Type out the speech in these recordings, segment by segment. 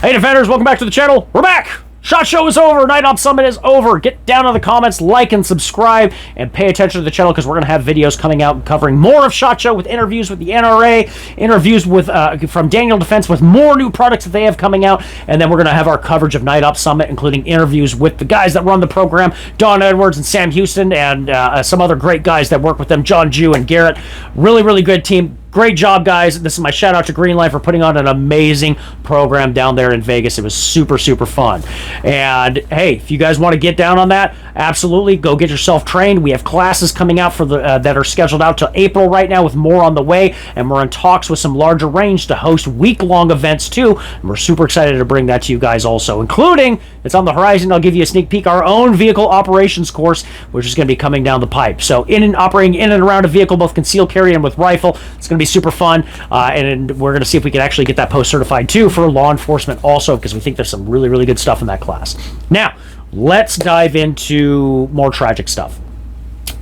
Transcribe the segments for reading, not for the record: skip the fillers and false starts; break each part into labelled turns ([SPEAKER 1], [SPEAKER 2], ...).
[SPEAKER 1] Hey defenders, welcome back to the channel. We're back! SHOT Show is over, Night Op Summit is over. Get down in the comments, like and subscribe, and pay attention to the channel because we're going to have videos coming out covering more of SHOT Show with interviews with the NRA, interviews with from Daniel Defense with more new products that they have coming out, and then we're going to have our coverage of Night Op Summit, including interviews with the guys that run the program, Don Edwards and Sam Houston, and some other great guys that work with them, John Jew and Garrett. Really, really good team. Great job, guys. This is my shout out to Greenlight for putting on an amazing program down there in Vegas. It was super, super fun. And hey, if you guys want to get down on that, absolutely go get yourself trained. We have classes coming out for the that are scheduled out till April right now, with more on the way. And we're in talks with some larger range to host week-long events too. And we're super excited to bring that to you guys also, including, it's on the horizon, I'll give you a sneak peek, our own vehicle operations course, which is going to be coming down the pipe. So operating in and around a vehicle, both concealed carry and with rifle, it's going to be super fun, and we're going to see if we can actually get that post certified too for law enforcement also, because we think there's some really, really good stuff in that class. Now, let's dive into more tragic stuff.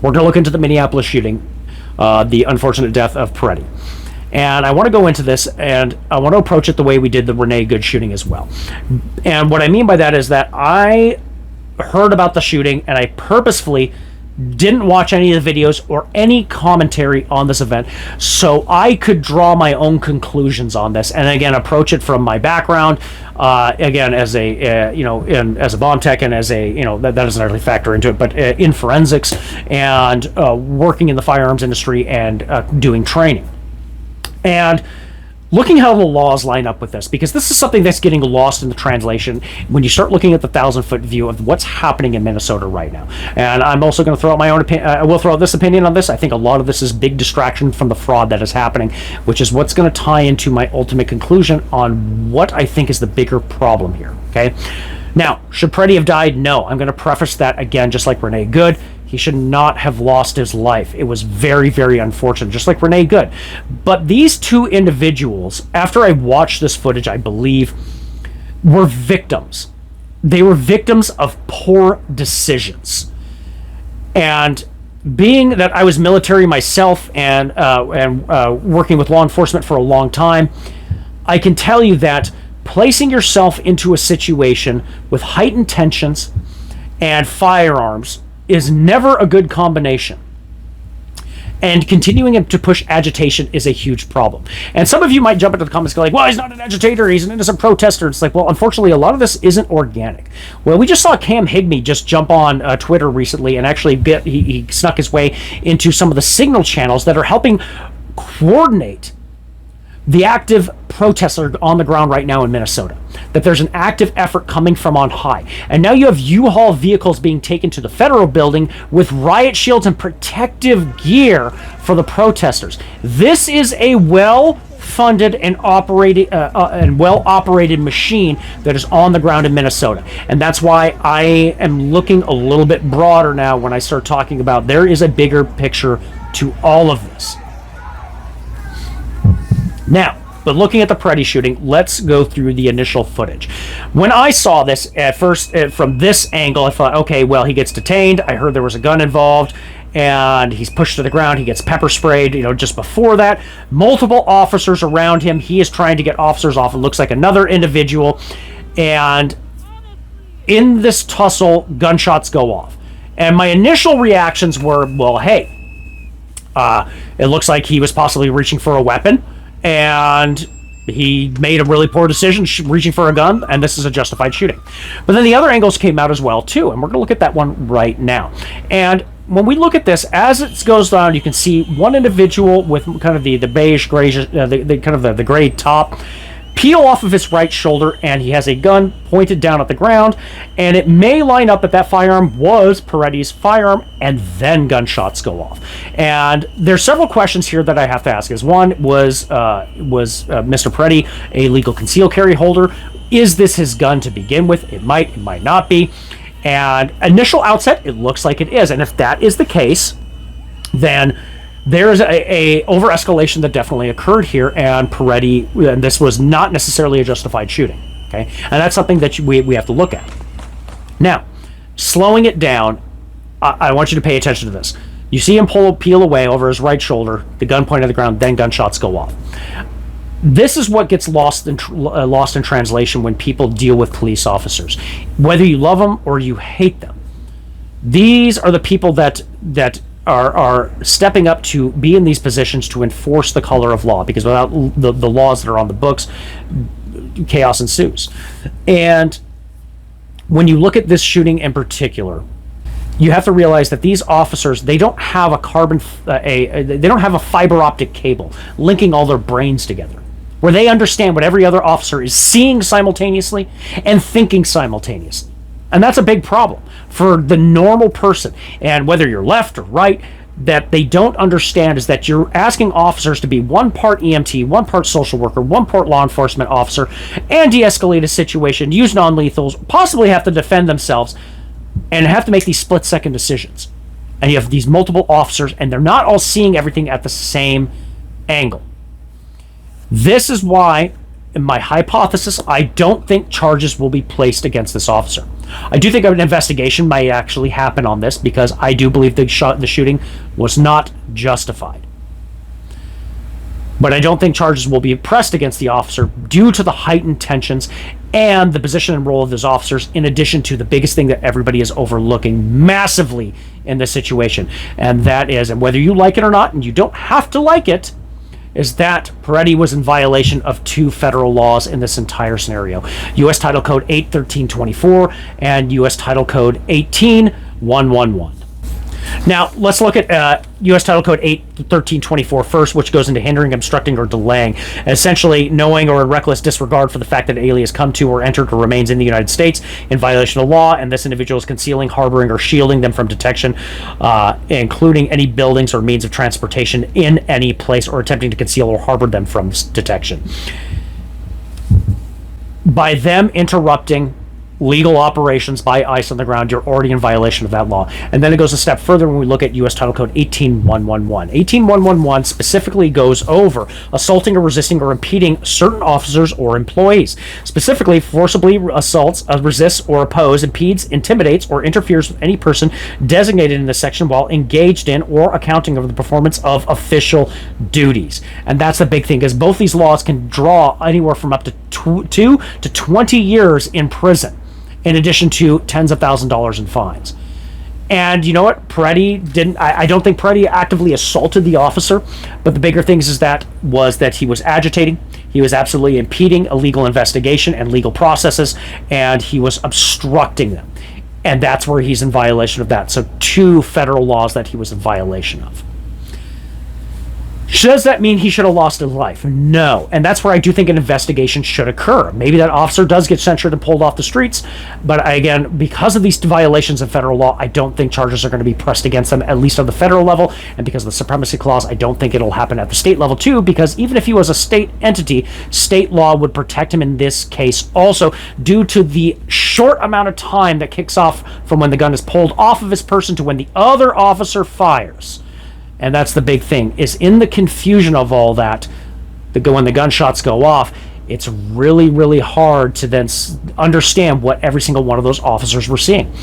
[SPEAKER 1] We're going to look into the Minneapolis shooting, the unfortunate death of Pretti. And I want to go into this, and I want to approach it the way we did the Renee Good shooting as well. And what I mean by that is that I heard about the shooting, and I purposefully didn't watch any of the videos or any commentary on this event, so I could draw my own conclusions on this, and again approach it from my background, again as a as a bomb tech, and as a that doesn't really factor into it, but in forensics and working in the firearms industry and doing training, and looking how the laws line up with this, because this is something that's getting lost in the translation when you start looking at the 1,000-foot view of what's happening in Minnesota right now. And I'm also going to throw out my own opinion. I will throw out this opinion on this. I think a lot of this is big distraction from the fraud that is happening, which is what's going to tie into my ultimate conclusion on what I think is the bigger problem here. Okay. Now, should Pretti have died? No. I'm going to preface that again, just like Renee Good. He should not have lost his life. It was very, very unfortunate, just like Renee Good. But these two individuals, after I watched this footage, I believe, were victims. They were victims of poor decisions. And being that I was military myself and working with law enforcement for a long time, I can tell you that placing yourself into a situation with heightened tensions and firearms is never a good combination. And continuing to push agitation is a huge problem. And some of you might jump into the comments and go like, well, he's not an agitator, he's an innocent protester. It's like, well, unfortunately, a lot of this isn't organic. Well, we just saw Cam Higbee just jump on Twitter recently and actually he snuck his way into some of the signal channels that are helping coordinate the active protests that are on the ground right now in Minnesota, that there's an active effort coming from on high. And now you have U-Haul vehicles being taken to the federal building with riot shields and protective gear for the protesters. This is a well-funded and well-operated machine that is on the ground in Minnesota. And that's why I am looking a little bit broader now when I start talking about there is a bigger picture to all of this. Now, but looking at the Pretti shooting, let's go through the initial footage. When I saw this at first from this angle, I thought, okay, well, he gets detained. I heard there was a gun involved, and he's pushed to the ground. He gets pepper sprayed, just before that. Multiple officers around him. He is trying to get officers off. It looks like another individual. And in this tussle, gunshots go off. And my initial reactions were, well, hey, it looks like he was possibly reaching for a weapon, and he made a really poor decision reaching for a gun, and this is a justified shooting. But then the other angles came out as well too, and we're going to look at that one right now. And when we look at this, as it goes down, you can see one individual with kind of the beige grayish, the gray top, peel off of his right shoulder, and he has a gun pointed down at the ground, and it may line up that that was Pretti's firearm, and then gunshots go off. And there's several questions here that I have to ask. One, was Mr. Pretti a legal concealed carry holder? Is this his gun to begin with? It might not be. And initial outset, it looks like it is. And if that is the case, then there is a over-escalation that definitely occurred here, and Pretti, and this was not necessarily a justified shooting, okay? And that's something that we have to look at. Now, slowing it down, I want you to pay attention to this. You see him peel away over his right shoulder, the gun pointed at the ground, then gunshots go off. This is what gets lost in translation when people deal with police officers. Whether you love them or you hate them, these are the people that are stepping up to be in these positions to enforce the color of law, because without the laws that are on the books, chaos ensues. And when you look at this shooting in particular, you have to realize that these officers, they don't have they don't have a fiber optic cable linking all their brains together, where they understand what every other officer is seeing simultaneously and thinking simultaneously. And that's a big problem for the normal person. And whether you're left or right, that they don't understand is that you're asking officers to be one part EMT, one part social worker, one part law enforcement officer, and de-escalate a situation, use non-lethals, possibly have to defend themselves, and have to make these split-second decisions. And you have these multiple officers, and they're not all seeing everything at the same angle. This is why, in my hypothesis, I don't think charges will be placed against this officer. I do think an investigation might actually happen on this, because I do believe the shooting was not justified. But I don't think charges will be pressed against the officer due to the heightened tensions and the position and role of those officers, in addition to the biggest thing that everybody is overlooking massively in this situation. And that is, and whether you like it or not, and you don't have to like it, is that Pretti was in violation of two federal laws in this entire scenario. U.S. Title Code 81324 and U.S. Title Code 18111. Now, let's look at U.S. Title Code 81324 first, which goes into hindering, obstructing, or delaying. Essentially, knowing or in reckless disregard for the fact that an alien has come to or entered or remains in the United States in violation of law, and this individual is concealing, harboring, or shielding them from detection, including any buildings or means of transportation in any place, or attempting to conceal or harbor them from detection. By them interrupting legal operations by ICE on the ground, you're already in violation of that law. And then it goes a step further when we look at U.S. Title Code 18111. 18111 specifically goes over assaulting or resisting or impeding certain officers or employees. Specifically, forcibly assaults, resists or opposes, impedes, intimidates, or interferes with any person designated in this section while engaged in or accounting of the performance of official duties. And that's the big thing, because both these laws can draw anywhere from up to 2 to 20 years in prison, in addition to tens of thousands of dollars in fines. And you know what? Pretti didn't. I don't think Pretti actively assaulted the officer, but the bigger things is that he was agitating. He was absolutely impeding a legal investigation and legal processes, and he was obstructing them. And that's where he's in violation of that. So 2 federal laws that he was in violation of. Does that mean he should have lost his life? No. And that's where I do think an investigation should occur. Maybe that officer does get censured and pulled off the streets, but again, because of these violations of federal law, I don't think charges are going to be pressed against them, at least on the federal level. And because of the supremacy clause, I don't think it'll happen at the state level too, because even if he was a state entity, state law would protect him in this case also, due to the short amount of time that kicks off from when the gun is pulled off of his person to when the other officer fires. And that's the big thing, is in the confusion of all that, when the gunshots go off, it's really, really hard to then understand what every single one of those officers were seeing.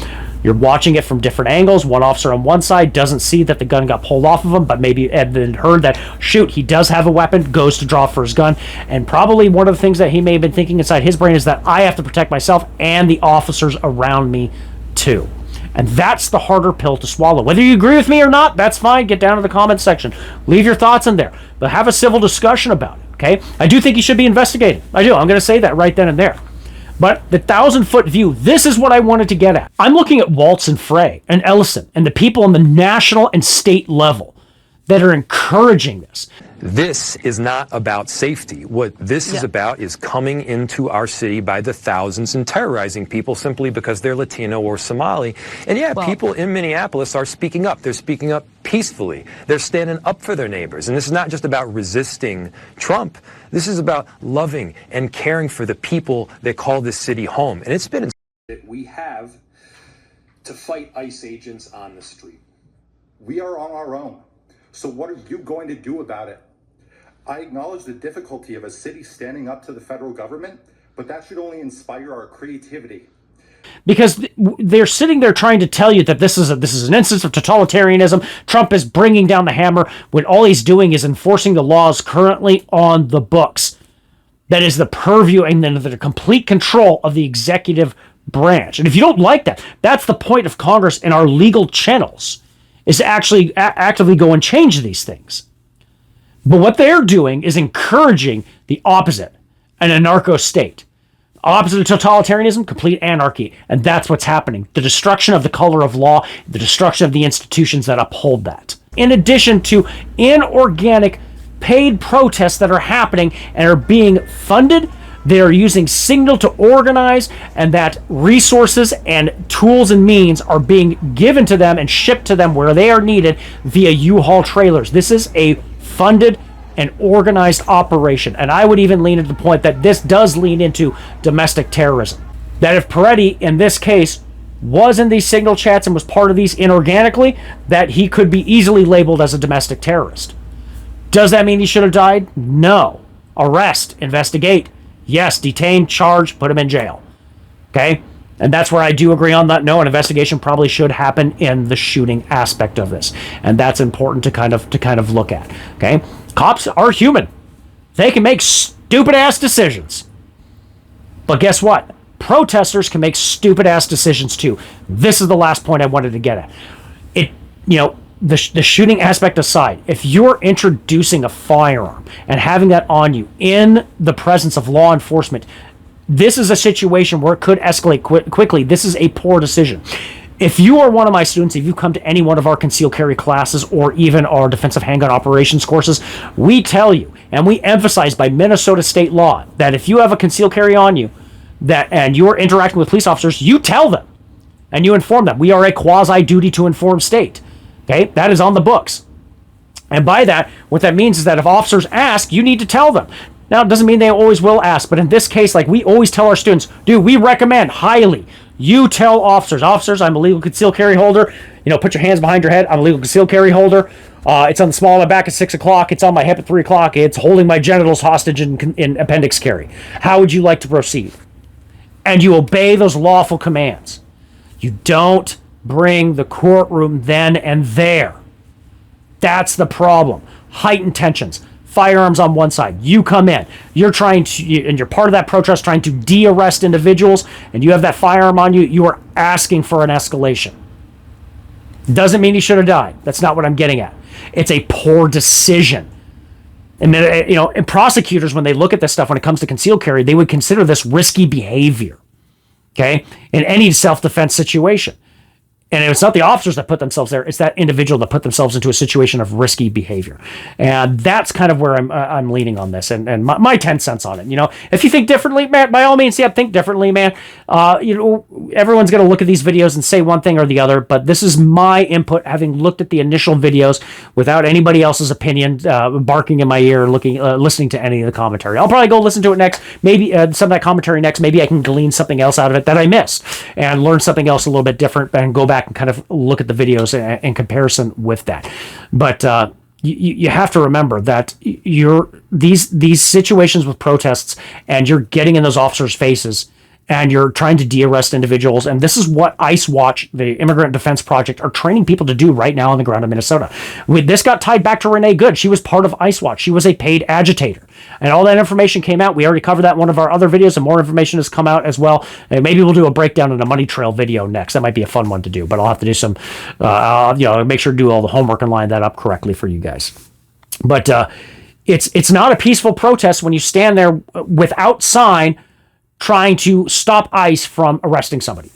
[SPEAKER 1] You're watching it from different angles. One officer on one side doesn't see that the gun got pulled off of him, but maybe then heard that, shoot, he does have a weapon, goes to draw for his gun. And probably one of the things that he may have been thinking inside his brain is that I have to protect myself and the officers around me too. And that's the harder pill to swallow. Whether you agree with me or not, that's fine. Get down to the comments section. Leave your thoughts in there. But have a civil discussion about it, okay? I do think he should be investigated. I do. I'm going to say that right then and there. But the 1,000-foot view, this is what I wanted to get at. I'm looking at Waltz and Frey and Ellison and the people on the national and state level that are encouraging this.
[SPEAKER 2] This is not about safety. What this is about is coming into our city by the thousands and terrorizing people simply because they're Latino or Somali. And people in Minneapolis are speaking up. They're speaking up peacefully. They're standing up for their neighbors. And this is not just about resisting Trump. This is about loving and caring for the people that call this city home. And it's been
[SPEAKER 3] that we have to fight ICE agents on the street. We are on our own. So what are you going to do about it? I acknowledge the difficulty of a city standing up to the federal government, but that should only inspire our creativity.
[SPEAKER 1] Because they're sitting there trying to tell you that this is an instance of totalitarianism. Trump is bringing down the hammer when all he's doing is enforcing the laws currently on the books. that is the purview and then the complete control of the executive branch. And if you don't like that, that's the point of Congress and our legal channels, is to actually actively go and change these things. But what they're doing is encouraging the opposite, an anarcho state. Opposite of totalitarianism, complete anarchy. And that's what's happening. The destruction of the color of law, the destruction of the institutions that uphold that. In addition to inorganic paid protests that are happening and are being funded, they are using Signal to organize, and that resources and tools and means are being given to them and shipped to them where they are needed via U-Haul trailers. This is a funded and organized operation. And I would even lean into the point that this does lean into domestic terrorism. That if Pretti, in this case, was in these Signal chats and was part of these inorganically, that he could be easily labeled as a domestic terrorist. Does that mean he should have died? No. Arrest, investigate. Yes, detain, charge, put him in jail. Okay? And that's where I do agree on that. No, an investigation probably should happen in the shooting aspect of this. And that's important to kind of look at. Okay? Cops are human. They can make stupid ass decisions. But guess what? Protesters can make stupid ass decisions too. This is the last point I wanted to get at. The shooting aspect aside, if you're introducing a firearm and having that on you in the presence of law enforcement, this is a situation where it could escalate quickly. This is a poor decision. If you are one of my students, if you come to any one of our concealed carry classes or even our defensive handgun operations courses, we tell you and we emphasize by Minnesota state law that if you have a concealed carry on you and you are interacting with police officers, you tell them and you inform them. We are a quasi duty to inform state. Okay, that is on the books. And by that, what that means is that if officers ask, you need to tell them. Now, it doesn't mean they always will ask, but in this case, like we always tell our students, dude, we recommend highly, you tell officers, I'm a legal concealed carry holder. Put your hands behind your head. I'm a legal concealed carry holder. It's on the small of my back at 6 o'clock. It's on my hip at 3 o'clock. It's holding my genitals hostage in appendix carry. How would you like to proceed? And you obey those lawful commands. You don't bring the courtroom then and there. That's the problem. Heightened tensions. Firearms on one side. You come in. You're trying to, and you're part of that protest trying to de-arrest individuals, and you have that firearm on you. You are asking for an escalation. Doesn't mean he should have died. That's not what I'm getting at. It's a poor decision. And and prosecutors, when they look at this stuff, when it comes to concealed carry, they would consider this risky behavior. Okay, in any self-defense situation. And it's not the officers that put themselves there; it's that individual that put themselves into a situation of risky behavior, and that's kind of where I'm leaning on this, and my 10 cents on it. If you think differently, man, by all means, think differently, man. Everyone's gonna look at these videos and say one thing or the other, but this is my input, having looked at the initial videos without anybody else's opinion barking in my ear, listening to any of the commentary. I'll probably go listen to it next, maybe some of that commentary next. Maybe I can glean something else out of it that I missed, and learn something else a little bit different, and go back and kind of look at the videos in comparison with that. But you have to remember that these situations with protests, and you're getting in those officers' faces, and you're trying to de-arrest individuals. And this is what ICE Watch, the Immigrant Defense Project, are training people to do right now on the ground in Minnesota. This got tied back to Renee Good. She was part of ICE Watch. She was a paid agitator. And all that information came out. We already covered that in one of our other videos, and more information has come out as well. And maybe we'll do a breakdown in a money trail video next. That might be a fun one to do, but I'll have to do some, make sure to do all the homework and line that up correctly for you guys. But it's not a peaceful protest when you stand there without sign, trying to stop ICE from arresting somebody,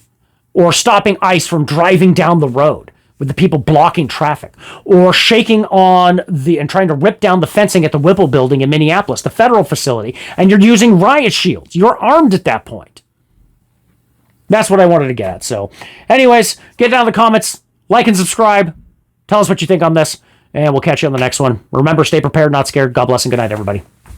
[SPEAKER 1] or stopping ICE from driving down the road with the people blocking traffic, or shaking on and trying to rip down the fencing at the Whipple building in Minneapolis, the federal facility, and you're using riot shields. You're armed at that point. That's what I wanted to get at. So anyways, get down in the comments, like and subscribe. Tell us what you think on this, and we'll catch you on the next one. Remember, stay prepared, not scared. God bless and good night, everybody.